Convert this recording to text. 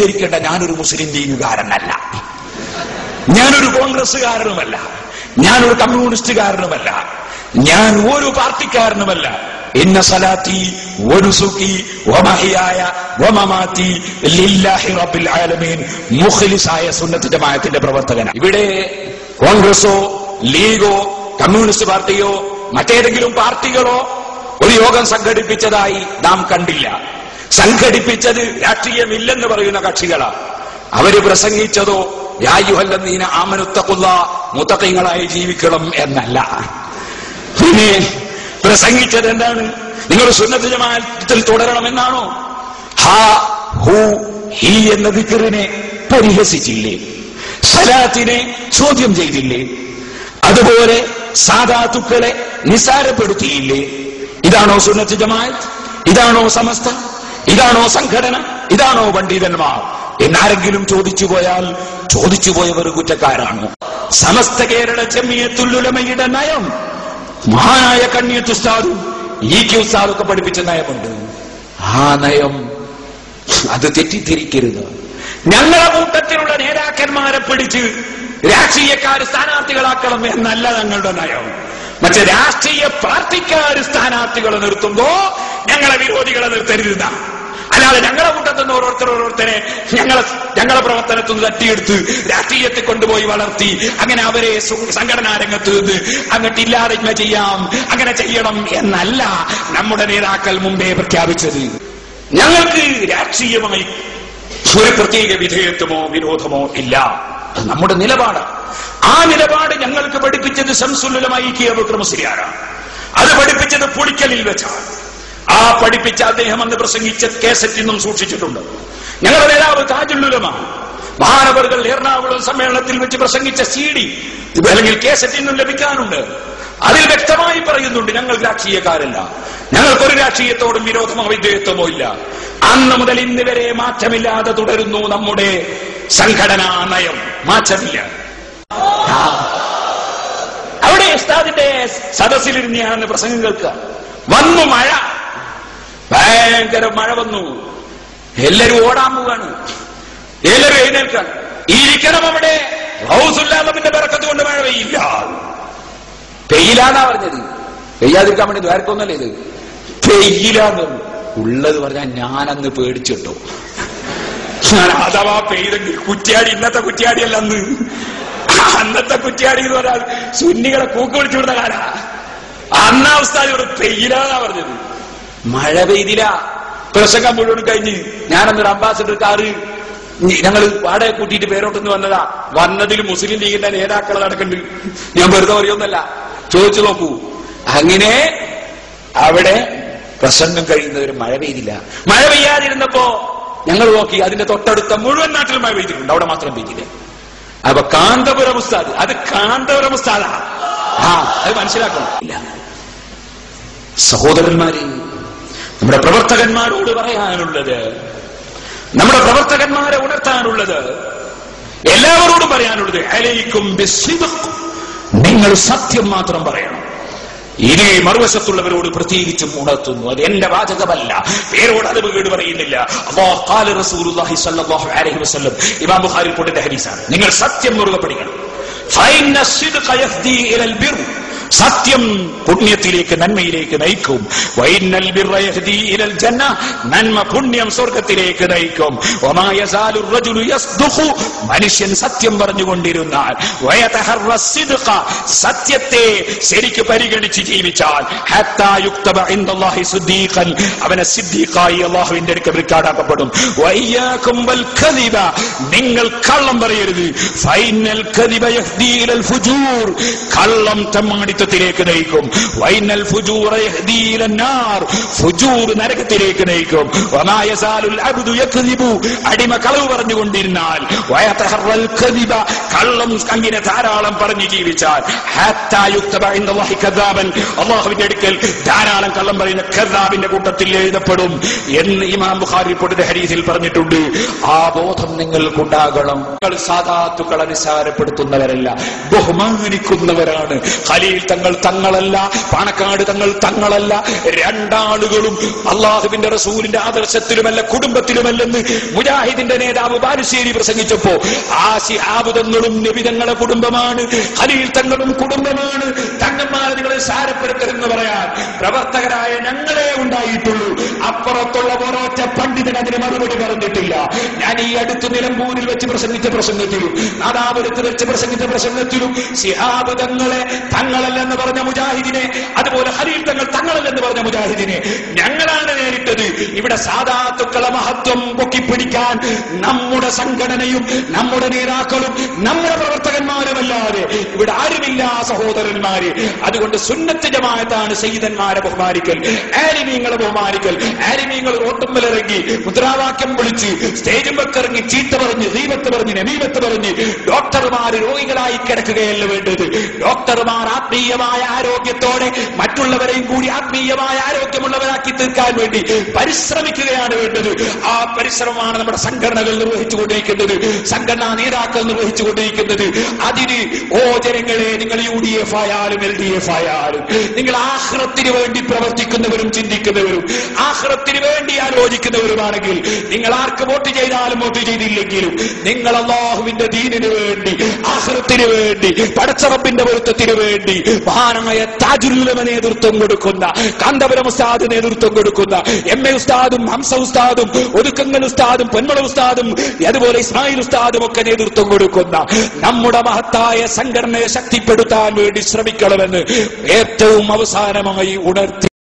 ധരിക്കേണ്ട, ഞാനൊരു മുസ്ലിം ലീഗുകാരനല്ല, ഞാനൊരു കോൺഗ്രസ്സുകാരനുമല്ല, ഞാനൊരു കമ്മ്യൂണിസ്റ്റുകാരനുമല്ല, ഞാൻ ഒരു പാർട്ടിക്കാരനുമല്ല. ഇന്ന സലാത്തി വനുസുക്കി വമഹിയായ വമമാതി ലില്ലാഹി റബ്ബിൽ ആലമീൻ. മുഖ്ലിസായ സുന്നത്ത് ജമാഅത്തിന്റെ പ്രവർത്തകനാണ്. ഇവിടെ കോൺഗ്രസോ ലീഗോ കമ്മ്യൂണിസ്റ്റ് പാർട്ടിയോ മറ്റേതെങ്കിലും പാർട്ടികളോ ഒരു യോഗം സംഘടിപ്പിച്ചതായി നാം കണ്ടില്ല. സംഘടിപ്പിച്ചത് രാഷ്ട്രീയമില്ലെന്ന് പറയുന്ന കക്ഷികളാണ്. അവര് പ്രസംഗിച്ചതോ യാ അയ്യുഹല്ലദീന ആമനുത്തഖുല്ലാഹ, മുത്തഖീങ്ങളായി ജീവിക്കണം എന്നല്ല. പിന്നെ പ്രസംഗിച്ചത് എന്താണ്? നിങ്ങൾ സുന്നത്ത് ജമാഅത്തിൽ തുടരണമെന്നാണോ? ഹാ ഹു ഹി എന്ന ദിക്റിനെ പരിഹസിച്ചില്ലേ? സലാത്തിനെ ചോദ്യം ചെയ്തില്ലേ? അതുപോലെ സാദാത്തുക്കളെ നിസാരപ്പെടുത്തിയില്ലേ? ഇതാണോ സുന്നത്ത് ജമാഅത്ത്? ഇതാണോ സമസ്ത? ഇതാണോ സംഘടന? ഇതാണോ പണ്ഡിതന്മാർ എന്നാരെങ്കിലും ചോദിച്ചു പോയാൽ ചോദിച്ചു പോയവർ കുറ്റക്കാരാണ്. സമസ്ത കേരള ജമിയത്തുൽ ഉലമയുടെ നയം മഹാനായ കണ്ണിയത്ത് ഉസ്താദും EK ഉസ്താദൊക്കെ പഠിപ്പിച്ച നയമുണ്ട്. ആ നയം അത് തെറ്റിദ്ധരിക്കരുത്. ഞങ്ങളെ കൂട്ടത്തിലുള്ള നേതാക്കന്മാരെ പിടിച്ച് രാഷ്ട്രീയക്കാർ സ്ഥാനാർത്ഥികളാക്കണം എന്നല്ല ഞങ്ങളുടെ നയം. മറ്റേ രാഷ്ട്രീയ പാർട്ടിക്കാർ സ്ഥാനാർത്ഥികളെ നിർത്തുമ്പോ ഞങ്ങളെ വിരോധികളെ നിർത്തരുത്. അല്ലാതെ ഞങ്ങളെ കൂട്ടത്തുനിന്ന് ഓരോരുത്തരെ ഞങ്ങളെ പ്രവർത്തനത്തിൽ നിന്ന് തട്ടിയെടുത്ത് രാഷ്ട്രീയത്തെ കൊണ്ടുപോയി വളർത്തി അങ്ങനെ അവരെ സംഘടനാ രംഗത്ത് നിന്ന് അങ്ങോട്ട് ഇല്ലാതിന്മ ചെയ്യാം, അങ്ങനെ ചെയ്യണം എന്നല്ല നമ്മുടെ നേതാക്കൾ മുമ്പേ പ്രഖ്യാപിച്ചത്. ഞങ്ങൾക്ക് രാഷ്ട്രീയമായി ഒരു പ്രത്യേക വിധേയത്വമോ വിരോധമോ ഇല്ല. അത് നമ്മുടെ നിലപാട്. ആ നിലപാട് ഞങ്ങൾക്ക് പഠിപ്പിച്ചത് ശംസുൽ ഉലമ EK അബൂബക്കർ മുസ്ലിയാരാണ്. അത് പഠിപ്പിച്ചത് പുളിക്കലിൽ വെച്ചാണ്. ആ പഠിപ്പിച്ച അദ്ദേഹം അന്ന് പ്രസംഗിച്ച കേസറ്റ് ഇന്നും സൂക്ഷിച്ചിട്ടുണ്ട്. ഞങ്ങളുടെ നേതാവ് താജുൽ ഉലമ മഹാനവറുകൾ എറണാകുളം സമ്മേളനത്തിൽ വെച്ച് പ്രസംഗിച്ച CD അല്ലെങ്കിൽ കേസറ്റ് ഇന്നും ലഭിക്കാനുണ്ട്. അതിൽ വ്യക്തമായി പറയുന്നുണ്ട്, ഞങ്ങൾ രാഷ്ട്രീയക്കാരല്ല, ഞങ്ങൾക്കൊരു രാഷ്ട്രീയത്തോടും വിരോധമോ വിധേയത്വമോ ഇല്ല. അന്ന് മുതൽ ഇന്ന് വരെ മാറ്റമില്ലാതെ തുടരുന്നു നമ്മുടെ സംഘടനാ നയം, മാറ്റമില്ല. അവിടെ ഉസ്താദിന്റെ സദസ്സിലിരുന്നാണെന്ന് പ്രസംഗം കേൾക്കുക. വന്നു മഴ, ഭയങ്കര മഴ വന്നു. എല്ലാരും ഓടാൻ പോവാണ്, എല്ലാരും എഴുന്നേൽക്കാൻ ഇരിക്കണം. അവിടെ ഹൗസുല്ലാമിന്റെ ബറക്കത്ത് കൊണ്ട് മഴ പെയ്യില്ല. പെയ്യില്ലാന്നാ പറഞ്ഞത്, പെയ്യാതിരിക്കാൻ വേണ്ടി ദ്വാരക്കൊന്നല്ലേ ഇത്, പെയ്യില്ലാന്ന് ഉള്ളത് പറഞ്ഞാൽ ഞാനന്ന് പേടിച്ചിട്ടോ. അഥവാ പെയ്തെങ്കിൽ കുറ്റ്യാടി, ഇന്നത്തെ കുറ്റ്യാടിയല്ല അന്ന്, അന്നത്തെ കുറ്റ്യാടി എന്ന് പറഞ്ഞാൽ സുന്നികളെ കൂക്ക് വിളിച്ചു വിടുന്ന കാലാ. അന്നാ ഉസ്താദ് പെയ്യില്ലാന്നാ പറഞ്ഞത്. മഴ പെയ്തില്ല. പ്രസംഗം മുഴുവൻ കഴിഞ്ഞ് ഞാനന്നൊരു അംബാസഡർ കാറ് ഞങ്ങൾ വാടക കൂട്ടിയിട്ട് പേരോട്ടൊന്ന് വന്നതാ. വന്നതിൽ മുസ്ലിം ലീഗിന്റെ നേതാക്കൾ നടക്കുന്നുണ്ട്. ഞാൻ വെറുതെ അറിയൊന്നല്ല, ചോദിച്ചു നോക്കൂ. അങ്ങനെ അവിടെ പ്രസംഗം കഴിയുന്നവര് മഴ പെയ്തില്ല. മഴ പെയ്യാതിരുന്നപ്പോ ഞങ്ങൾ നോക്കി, അതിന്റെ തൊട്ടടുത്ത മുഴുവൻ നാട്ടിൽ മഴ പെയ്തിട്ടുണ്ട്, അവിടെ മാത്രം പെയ്തില്ല. അപ്പൊ കാന്തപുരം ഉസ്താദ്, അത് കാന്തപുരം ഉസ്താദാ. അത് മനസ്സിലാക്കണം. സഹോദരന്മാരെ, നമ്മുടെ പ്രവർത്തകന്മാരോട് പറയാനുള്ളത്, നമ്മുടെ പ്രവർത്തകന്മാരെ ഉണർത്താനുള്ളത്, എല്ലാവരോടും പറയാനുള്ളത്, അലൈക്കും ബിസ്സിദ്ഖ്, നിങ്ങൾ സത്യം മാത്രം പറയണം. ഇനി മറുവശത്തുള്ളവരോട് പ്രത്യേകിച്ചും ഉണർത്തുന്നു. അത് എന്റെ വാചകമല്ല, പേരോട് അത് വീട് പറയുന്നില്ല. ഖാല റസൂലുള്ളാഹി സ്വല്ലല്ലാഹു അലൈഹി വസല്ലം, ഇമാം ബുഖാരി റിപ്പോർട്ട് ചെയ്ത ഹദീസാണ്. നിങ്ങൾ സത്യം മുറുകെ പിടിക്കണം. ഫഇന്ന സിദ്ഖ യഹ്ദി ഇലൽ ബിർ, സത്യം പുണ്യത്തിലേക്ക്, നന്മയിലേക്ക് നയിക്കും. വഇന്നൽ ബിർറ യഹ്ദി ഇലൽ ജന്ന, നന്മ പുണ്യം സ്വർഗ്ഗത്തിലേക്ക് നയിക്കും. വമാ യസാലു റജുലു യസ്ദഖു, മനുഷ്യൻ സത്യം പറഞ്ഞുകൊണ്ടിരുന്നാൽ, വയതഹറ സിദ്ഖ, സത്യത്തെ ശരിക്ക് പരിഗണിച്ച് ജീവിച്ചാൽ, ഹത്താ യുക്തബ ഇൻദല്ലാഹി സിദ്ദീഖൻ, അവനെ സിദ്ദീഖായി അല്ലാഹുവിന്റെ അടുക്കൽ റിക്കാർഡാക്കപ്പെടും. വഇയ്യാകും വൽ കദിബ, നിങ്ങൾ കള്ളം പറയരുത്. ഫൈനൽ കദിബ യഹ്ദി ഇലൽ ഫുജൂർ, കള്ളം തമ്മാടിത്തത്തിലേക്ക് നയിക്കും. വൈനൽ ഫുജൂറ യഹ്ദി ഇലൻ നാർ, ഫുജൂർ നരകത്തിലേക്ക് നയിക്കും. വമാ യസാലുൽ അബ്ദു യക്ദിബു, അടിമ കളവ് പറഞ്ഞുകൊണ്ടിരുന്നാൽ, വയതഹറൽ കദിബ, കള്ളം അങ്ങനെ ധാരാളം പറഞ്ഞു ജീവിച്ചാൽ, ഹത്താ യുക്തബ ഇൻദല്ലാഹി കദാബൻ, അല്ലാഹുവിന്റെ അടുക്കൽ ധാരാളം കള്ളം പറയുന്ന കദാബിന്റെ കൂട്ടത്തിൽ എഴുതപ്പെടും എന്ന് ഇമാം ബുഖാരി റിപ്പോർട്ടിന്റെ ഹദീസിൽ പറഞ്ഞിട്ടുണ്ട്. ആ ബോധം നിങ്ങൾക്കുണ്ടാകണം. നിങ്ങൾ സാദാത്തുക്കളെ നിസാരപ്പെടുത്തുന്നവരല്ല, ബഹുമാനിക്കുന്നവരാണ്. ഖലീൽ തങ്ങൾ തങ്ങളല്ല, പാണക്കാട് തങ്ങൾ തങ്ങളല്ല. രണ്ടാളുകളും അള്ളാഹുവിന്റെ റസൂലിന്റെ ആദർശത്തിലുമല്ല കുടുംബത്തിലുമല്ലെന്ന് മുജാഹിദിന്റെ നേതാവ് ബാലുശ്ശേരി പ്രസംഗിച്ചപ്പോ ആ ശിഹാബ് തങ്ങളും നബി തങ്ങളെ കുടുംബമാണ്, ഖലീൽ തങ്ങളും കുടുംബമാണ്. തങ്ങന്മാരെ നിങ്ങളെ സാരപ്പെടുത്തരുന്ന് പറയാൻ പ്രവർത്തകരായ ഞങ്ങളെ ഉണ്ടായിട്ടുള്ളൂ. അപ്പുറത്തുള്ള ഓരോറ്റ പണ്ഡിതൻ അതിന് മറുപടി പറഞ്ഞിട്ടില്ല. ഞാൻ ഈ അടുത്ത് നിലമ്പൂരിൽ വെച്ച് പ്രസംഗിച്ച പ്രസംഗത്തിലും നാദാപുരത്ത് വെച്ച് പ്രസംഗിച്ച പ്രസംഗത്തിലും ശിഹാബ് തങ്ങളെ തങ്ങളല്ലെന്ന് പറഞ്ഞ മുജാഹിദിനെ, അതുപോലെ ഖലീൽ തങ്ങൾ തങ്ങളല്ലെന്ന് പറഞ്ഞ മുജാഹിദിനെ ഞങ്ങളാണ് നേരിട്ടത്. ഇവിടെ സാദാത്തുക്കളെ മഹത്വം പൊക്കിപ്പിടിക്കാൻ നമ്മുടെ സംഘടനയും നമ്മുടെ നേതാക്കളും നമ്മുടെ പ്രവർത്തകന്മാരുമല്ലാതെ ഇവിടെ ആരുമില്ല സഹോദരന്മാരെ. അതുകൊണ്ട് സുന്നത്ത് ജമാഅത്താണ് സയ്യിദന്മാരെ ബഹുമാനിക്കൽ, ആലിമീങ്ങളെ ബഹുമാനിക്കൽ. ആലിമീങ്ങൾ റോട്ടുമ്പിലിറങ്ങി മുദ്രാവാക്യം വിളിച്ച് സ്റ്റേജും വെക്കിറങ്ങി ചീത്ത പറഞ്ഞ് ഗീബത്ത് പറഞ്ഞ് നമീമത്ത് പറഞ്ഞ് ഡോക്ടർമാർ രോഗികളായി കിടക്കുകയല്ല വേണ്ടത്. ഡോക്ടർമാർ ആത്മീയമായ ആരോഗ്യത്തോടെ മറ്റുള്ളവരെയും കൂടി ആത്മീയമായ ആരോഗ്യമുള്ളവരാക്കി തീർക്കാൻ വേണ്ടി പരിശ്രമിക്കുകയാണ് വേണ്ടത്. ആ പരിശ്രമമാണ് നമ്മുടെ സംഘടനകൾ നിർവഹിച്ചുകൊണ്ടിരിക്കുന്നത്, സംഘടനാ നേതാക്കൾ നിർവഹിച്ചുകൊണ്ടിരിക്കുന്നത്. അതിന് ജനങ്ങളെ, നിങ്ങൾ UDF ആയാലും LDF ആയാലും നിങ്ങൾ ആഖിറത്തിന് വേണ്ടി പ്രവർത്തിക്കുന്നവരും ചിന്തിക്കുന്നവരും ആഖിറത്തിന് വേണ്ടി ആലോചിക്കുന്നവരുമാണെങ്കിൽ നിങ്ങൾ ആർക്ക് വോട്ട് ചെയ്താലും വോട്ട് ചെയ്തില്ലെങ്കിലും നിങ്ങൾ അല്ലാഹുവിന്റെ ദീനിന് വേണ്ടി ആഖിറത്തിന് വേണ്ടി പടച്ചറബിന്റെ പൊരുത്തത്തിന് വേണ്ടി മഹാനായ താജുൽ ഉലമ നേതൃത്വം കൊടുക്കുന്ന, കാന്തപുരം ഉസ്താദ് നേതൃത്വം കൊടുക്കുന്ന, MA ഉസ്താദും ഹംസ ഉസ്താദും ഒതുക്കങ്ങൽ ഉസ്താദും പൊന്മള ഉസ്താദും അതുപോലെ ഇസ്മായിൽ ഉസ്താദും ഒക്കെ നേതൃത്വം കൊടുക്കുന്ന നമ്മുടെ മഹത്തായ സംഘടനയെ ശക്തിപ്പെടുത്താൻ വേണ്ടി ശ്രമിക്കണമെന്ന് ഏറ്റവും അവസാനമായി ഉണർത്തി